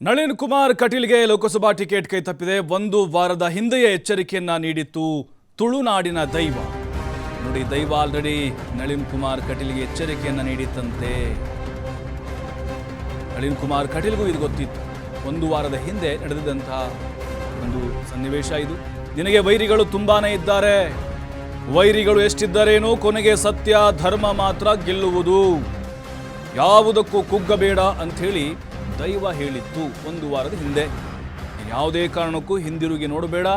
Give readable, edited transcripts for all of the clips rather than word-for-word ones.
Nalin Kumar ಕಟೀಲ್ಗೆ Lok Sabha ticket ಕೈ ತಪ್ಪಿದೆ. ಒಂದು ವಾರದ ಹಿಂದೆಯೇ ಎಚ್ಚರಿಕೆಯನ್ನ ನೀಡಿತ್ತು ತುಳುನಾಡಿನ ದೈವ. ನೋಡಿ, ದೈವ ಆಲ್ರೆಡಿ ನಳಿನ್ ಕುಮಾರ್ ಕಟೀಲ್ಗೆ ಎಚ್ಚರಿಕೆಯನ್ನ ನೀಡಿತ್ತಂತೆ. ನಳಿನ್ ಕುಮಾರ್ ಕಟೀಲ್ಗೂ ಇದು ಗೊತ್ತಿತ್ತು. ಒಂದು ವಾರದ ಹಿಂದೆ ನಡೆದಿದ್ದಂತಹ ಒಂದು ಸನ್ನಿವೇಶ ಇದು. ನಿನಗೆ ವೈರಿಗಳು ತುಂಬಾನೇ ಇದ್ದಾರೆ, ವೈರಿಗಳು ಎಷ್ಟಿದ್ದಾರೇನೋ, ಕೊನೆಗೆ ಸತ್ಯ ಧರ್ಮ ಮಾತ್ರ ಗೆಲ್ಲುವುದು, ಯಾವುದಕ್ಕೂ ಕುಗ್ಗಬೇಡ ಅಂಥೇಳಿ ದೈವ ಹೇಳಿತ್ತು ಒಂದು ವಾರದ ಹಿಂದೆ. ಯಾವುದೇ ಕಾರಣಕ್ಕೂ ಹಿಂದಿರುಗಿ ನೋಡಬೇಡ,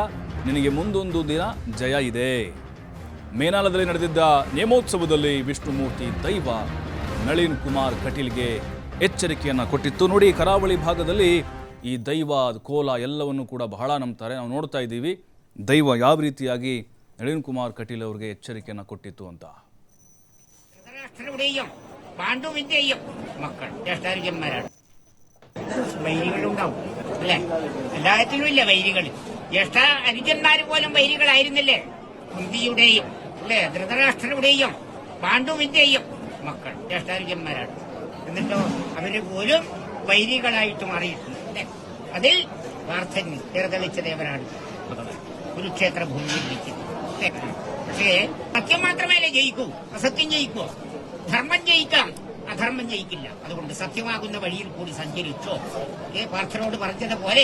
ನಿನಗೆ ಮುಂದೊಂದು ದಿನ ಜಯ ಇದೆ. ಮೇನಾಲದಲ್ಲಿ ನಡೆದಿದ್ದ ನೇಮೋತ್ಸವದಲ್ಲಿ ವಿಷ್ಣುಮೂರ್ತಿ ದೈವ ನಳಿನ್ ಕುಮಾರ್ ಕಟೀಲ್ಗೆ ಎಚ್ಚರಿಕೆಯನ್ನು ಕೊಟ್ಟಿತ್ತು. ನೋಡಿ, ಕರಾವಳಿ ಭಾಗದಲ್ಲಿ ಈ ದೈವ ಕೋಲ ಎಲ್ಲವನ್ನು ಕೂಡ ಬಹಳ ನಂಬ್ತಾರೆ. ನಾವು ನೋಡ್ತಾ ಇದ್ದೀವಿ ದೈವ ಯಾವ ರೀತಿಯಾಗಿ ನಳಿನ್ കുമാർ കട്ടീൽ അവർക്ക് എച്ചരിക്കಯನ್ನು ಕೊಟ್ಟಿತ್ತು ಅಂತ. പാണ്ഡുവിന്റെയും മക്കൾ ജ്യേഷ്ഠാനുജന്മാരാണ്. വൈരികളുണ്ടാവും അല്ലെ? എല്ലാത്തിനും ഇല്ല വൈരികൾ. ജ്യേഷ്ഠ അനുജന്മാർ പോലും വൈരികളായിരുന്നില്ലേ? കുന്തിയുടെയും അല്ലെ ധൃതരാഷ്ട്രരുടെയും പാണ്ഡുവിന്റെയും മക്കൾ ജ്യേഷ്ഠാനുജന്മാരാണ്. എന്നിട്ടോ അവര് പോലും വൈരികളായിട്ട് മാറിയിട്ടുണ്ട് അല്ലെ? അതിൽ പാർത്ഥന്യം തേർതെളിച്ച ദേവനാണ് കുരുക്ഷേത്ര ഭൂമിയിൽ വിളിക്കുന്നത്. പക്ഷേ സത്യം മാത്രമേ ജയിക്കൂ, അസത്യം ജയിക്കൂ. ധർമ്മം ജയിക്കാം, അധർമ്മം ജയിക്കില്ല. അതുകൊണ്ട് സത്യമാകുന്ന വഴിയിൽ കൂടി സഞ്ചരിച്ചോ. പാർത്ഥനോട് പറഞ്ഞതുപോലെ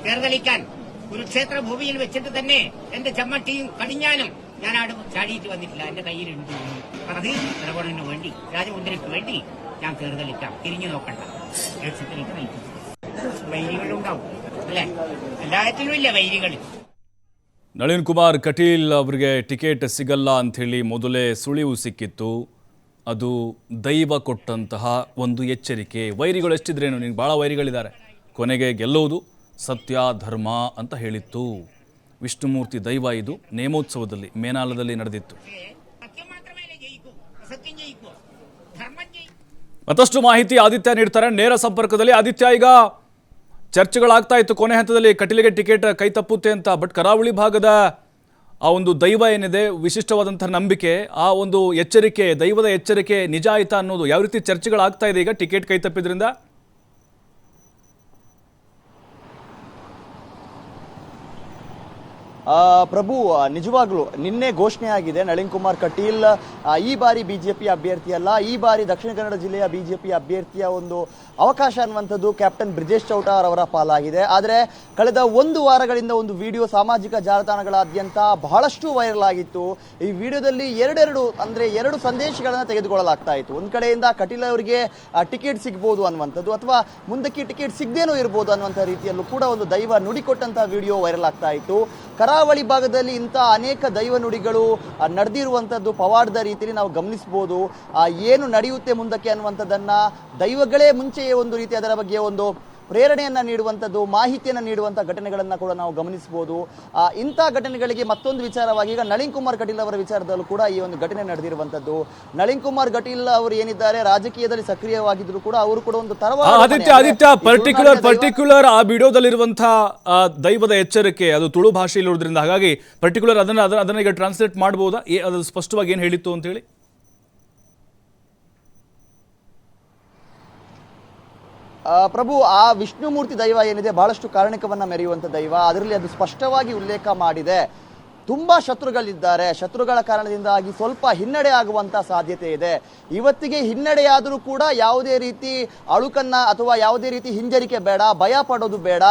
തേർതെളിക്കാൻ കുരുക്ഷേത്ര ഭൂമിയിൽ വെച്ചിട്ട് തന്നെ എന്റെ ചമ്മട്ടിയും കടിഞ്ഞാനും ഞാൻ ആട് ചാടിയിട്ട് വന്നിട്ടില്ല, എന്റെ കയ്യിലുണ്ട്. അത് ദ്രവണന് വേണ്ടി, രാജമുദ്രയ്ക്ക് വേണ്ടി ഞാൻ തേർതെളിക്കാം, തിരിഞ്ഞു നോക്കണ്ട, ലക്ഷ്യത്തിലേക്ക് നയിക്കും. വൈരികളുണ്ടാവും അല്ലെ? എല്ലാത്തിനും ഇല്ല വൈരികൾ. ನಳಿನ್ ಕುಮಾರ್ ಕಟೀಲ್ ಅವರಿಗೆ ಟಿಕೆಟ್ ಸಿಗಲ್ಲ ಅಂಥೇಳಿ ಮೊದಲೇ ಸುಳಿವು ಸಿಕ್ಕಿತ್ತು. ಅದು ದೈವ ಕೊಟ್ಟಂತಹ ಒಂದು ಎಚ್ಚರಿಕೆ. ವೈರಿಗಳು ಎಷ್ಟಿದ್ರೇನು, ನಿನಗೆ ಭಾಳ ವೈರಿಗಳಿದ್ದಾರೆ, ಕೊನೆಗೆ ಗೆಲ್ಲುವುದು ಸತ್ಯ ಧರ್ಮ ಅಂತ ಹೇಳಿತ್ತು ವಿಷ್ಣುಮೂರ್ತಿ ದೈವ. ಇದು ನೇಮೋತ್ಸವದಲ್ಲಿ ಮೇನಾಲದಲ್ಲಿ ನಡೆದಿತ್ತು. ಮತ್ತಷ್ಟು ಮಾಹಿತಿ ಆದಿತ್ಯ ನೀಡ್ತಾರೆ ನೇರ ಸಂಪರ್ಕದಲ್ಲಿ. ಆದಿತ್ಯ, ಈಗ ಚರ್ಚೆಗಳಾಗ್ತಾ ಇತ್ತು ಕೊನೆ ಹಂತದಲ್ಲಿ ಕಟೀಲ್ಗೆ ಟಿಕೆಟ್ ಕೈ ತಪ್ಪುತ್ತೆ ಅಂತ. ಬಟ್ ಕರಾವಳಿ ಭಾಗದ ಆ ಒಂದು ದೈವ ಏನಿದೆ, ವಿಶಿಷ್ಟವಾದಂತಹ ನಂಬಿಕೆ, ಆ ಒಂದು ಎಚ್ಚರಿಕೆ, ದೈವದ ಎಚ್ಚರಿಕೆ ನಿಜ ಆಯ್ತಾ ಅನ್ನೋದು ಯಾವ ರೀತಿ ಚರ್ಚೆಗಳಾಗ್ತಾ ಇದೆ ಈಗ ಟಿಕೆಟ್ ಕೈ ತಪ್ಪಿದ್ರಿಂದ? ಪ್ರಭು, ನಿಜವಾಗ್ಲೂ ನಿನ್ನೆ ಘೋಷಣೆ ಆಗಿದೆ ನಳಿನ್ ಕುಮಾರ್ ಕಟೀಲ್ ಈ ಬಾರಿ ಬಿಜೆಪಿ ಅಭ್ಯರ್ಥಿ ಅಲ್ಲ, ಈ ಬಾರಿ ದಕ್ಷಿಣ ಕನ್ನಡ ಜಿಲ್ಲೆಯ ಬಿಜೆಪಿ ಅಭ್ಯರ್ಥಿಯ ಒಂದು ಅವಕಾಶ ಅನ್ನುವಂಥದ್ದು ಕ್ಯಾಪ್ಟನ್ ಬ್ರಿಜೇಶ್ ಚೌಟಾರ್ ಅವರ ಪಾಲಾಗಿದೆ. ಆದರೆ ಕಳೆದ ಒಂದು ವಾರಗಳಿಂದ ಒಂದು ವಿಡಿಯೋ ಸಾಮಾಜಿಕ ಜಾಲತಾಣಗಳಾದ್ಯಂತ ಬಹಳಷ್ಟು ವೈರಲ್ ಆಗಿತ್ತು. ಈ ವಿಡಿಯೋದಲ್ಲಿ ಎರಡು ಸಂದೇಶಗಳನ್ನು ತೆಗೆದುಕೊಳ್ಳಲಾಗ್ತಾ ಇತ್ತು. ಒಂದು ಕಡೆಯಿಂದ ಕಟೀಲ್ ಅವರಿಗೆ ಟಿಕೆಟ್ ಸಿಗ್ಬೋದು ಅನ್ನುವಂಥದ್ದು, ಅಥವಾ ಮುಂದಕ್ಕೆ ಟಿಕೆಟ್ ಸಿಗದೇನೂ ಇರ್ಬೋದು ಅನ್ನುವಂಥ ರೀತಿಯಲ್ಲೂ ಕೂಡ ಒಂದು ದೈವ ನುಡಿಕೊಟ್ಟಂತಹ ವಿಡಿಯೋ ವೈರಲ್ ಆಗ್ತಾ ಇತ್ತು. ಕರಾವಳಿ ಭಾಗದಲ್ಲಿ ಇಂಥ ಅನೇಕ ದೈವ ನುಡಿಗಳು ನಡೆದಿರುವಂಥದ್ದು ಪವಾಡದ ರೀತಿಯಲ್ಲಿ ನಾವು ಗಮನಿಸಬಹುದು. ಏನು ನಡೆಯುತ್ತೆ ಮುಂದಕ್ಕೆ ಅನ್ನುವಂಥದ್ದನ್ನ ದೈವಗಳೇ ಮುಂಚೆಯೇ ಒಂದು ರೀತಿ ಅದರ ಬಗ್ಗೆ ಒಂದು ಪ್ರೇರಣೆಯನ್ನ ನೀಡುವಂಥದ್ದು, ಮಾಹಿತಿಯನ್ನು ನೀಡುವಂಥ ಘಟನೆಗಳನ್ನ ಕೂಡ ನಾವು ಗಮನಿಸಬಹುದು. ಇಂಥ ಘಟನೆಗಳಿಗೆ ಮತ್ತೊಂದು ವಿಚಾರವಾಗಿ ಈಗ ನಳಿನ್ ಕುಮಾರ್ ಕಟೀಲ್ ಅವರ ವಿಚಾರದಲ್ಲೂ ಕೂಡ ಈ ಒಂದು ಘಟನೆ ನಡೆದಿರುವಂಥದ್ದು. ನಳಿನ್ ಕುಮಾರ್ ಕಟೀಲ್ ಅವರು ಏನಿದ್ದಾರೆ, ರಾಜಕೀಯದಲ್ಲಿ ಸಕ್ರಿಯವಾಗಿದ್ರು ಕೂಡ ಅವರು ಕೂಡ ಒಂದು ಆದಿತ್ಯ ಪರ್ಟಿಕ್ಯುಲರ್ ಆ ವಿಡಿಯೋದಲ್ಲಿರುವಂತಹ ದೈವದ ಎಚ್ಚರಿಕೆ ಅದು ತುಳು ಭಾಷೆಯಲ್ಲಿ ಇರೋದ್ರಿಂದ ಹಾಗಾಗಿ ಪರ್ಟಿಕ್ಯುಲರ್ ಅದನ್ನ ಈಗ ಟ್ರಾನ್ಸ್ಲೇಟ್ ಮಾಡಬಹುದಾ, ಅದು ಸ್ಪಷ್ಟವಾಗಿ ಏನು ಹೇಳಿತ್ತು ಅಂತ ಹೇಳಿ? ಪ್ರಭು, ಆ ವಿಷ್ಣುಮೂರ್ತಿ ದೈವ ಏನಿದೆ ಬಹಳಷ್ಟು ಕಾರಣಿಕವನ್ನ ಮೆರೆಯುವಂಥ ದೈವ. ಅದರಲ್ಲಿ ಅದು ಸ್ಪಷ್ಟವಾಗಿ ಉಲ್ಲೇಖ ಮಾಡಿದೆ, ತುಂಬಾ ಶತ್ರುಗಳಿದ್ದಾರೆ, ಶತ್ರುಗಳ ಕಾರಣದಿಂದಾಗಿ ಸ್ವಲ್ಪ ಹಿನ್ನಡೆ ಆಗುವಂತ ಸಾಧ್ಯತೆ ಇದೆ. ಇವತ್ತಿಗೆ ಹಿನ್ನಡೆಯಾದರೂ ಕೂಡ ಯಾವುದೇ ರೀತಿ ಅಳುಕನ್ನ ಅಥವಾ ಯಾವುದೇ ರೀತಿ ಹಿಂಜರಿಕೆ ಬೇಡ, ಭಯ ಪಡೋದು ಬೇಡ.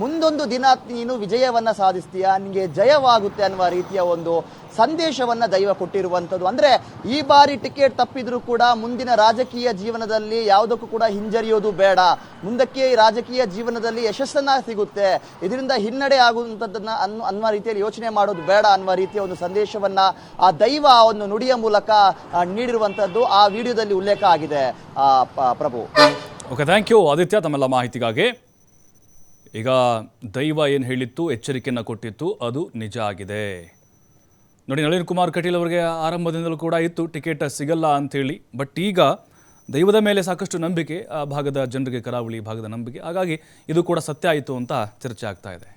ಮುಂದೊಂದು ದಿನ ನೀನು ವಿಜಯವನ್ನ ಸಾಧಿಸ್ತೀಯಾ, ನಿನಗೆ ಜಯವಾಗುತ್ತೆ ಅನ್ನುವ ರೀತಿಯ ಒಂದು ಸಂದೇಶವನ್ನ ದೈವ ಕೊಟ್ಟಿರುವಂಥದ್ದು. ಅಂದ್ರೆ ಈ ಬಾರಿ ಟಿಕೆಟ್ ತಪ್ಪಿದ್ರೂ ಕೂಡ ಮುಂದಿನ ರಾಜಕೀಯ ಜೀವನದಲ್ಲಿ ಯಾವುದಕ್ಕೂ ಕೂಡ ಹಿಂಜರಿಯೋದು ಬೇಡ, ಮುಂದಕ್ಕೆ ರಾಜಕೀಯ ಜೀವನದಲ್ಲಿ ಯಶಸ್ಸನ್ನ ಸಿಗುತ್ತೆ, ಇದರಿಂದ ಹಿನ್ನಡೆ ಆಗುವಂಥದ್ದನ್ನ ಅನ್ನುವ ರೀತಿಯಲ್ಲಿ ಯೋಚನೆ ಮಾಡೋದು ಬೇಡ ಅನ್ನುವ ರೀತಿಯ ಒಂದು ಸಂದೇಶವನ್ನ ಆ ದೈವ ಒಂದು ನುಡಿಯ ಮೂಲಕ ನೀಡಿರುವಂಥದ್ದು ಆ ವಿಡಿಯೋದಲ್ಲಿ ಉಲ್ಲೇಖ ಆಗಿದೆ ಪ್ರಭು. ಓಕೆ, ಥ್ಯಾಂಕ್ ಯು ಆದಿತ್ಯ ತಮ್ಮೆಲ್ಲ ಮಾಹಿತಿಗಾಗಿ. ಈಗ ದೈವ ಏನು ಹೇಳಿತ್ತು, ಎಚ್ಚರಿಕೆಯನ್ನು ಕೊಟ್ಟಿತ್ತು, ಅದು ನಿಜ ಆಗಿದೆ. ನೋಡಿ, ನಳಿನ್ ಕುಮಾರ್ ಕಟೀಲ್ ಅವರಿಗೆ ಆರಂಭದಿಂದಲೂ ಕೂಡ ಇತ್ತು ಟಿಕೆಟ್ ಸಿಗಲ್ಲ ಅಂಥೇಳಿ. ಬಟ್ ಈಗ ದೈವದ ಮೇಲೆ ಸಾಕಷ್ಟು ನಂಬಿಕೆ ಆ ಭಾಗದ ಜನರಿಗೆ, ಕರಾವಳಿ ಭಾಗದ ನಂಬಿಕೆ, ಹಾಗಾಗಿ ಇದು ಕೂಡ ಸತ್ಯ ಆಯಿತು ಅಂತ ಚರ್ಚೆ ಆಗ್ತಾ ಇದೆ.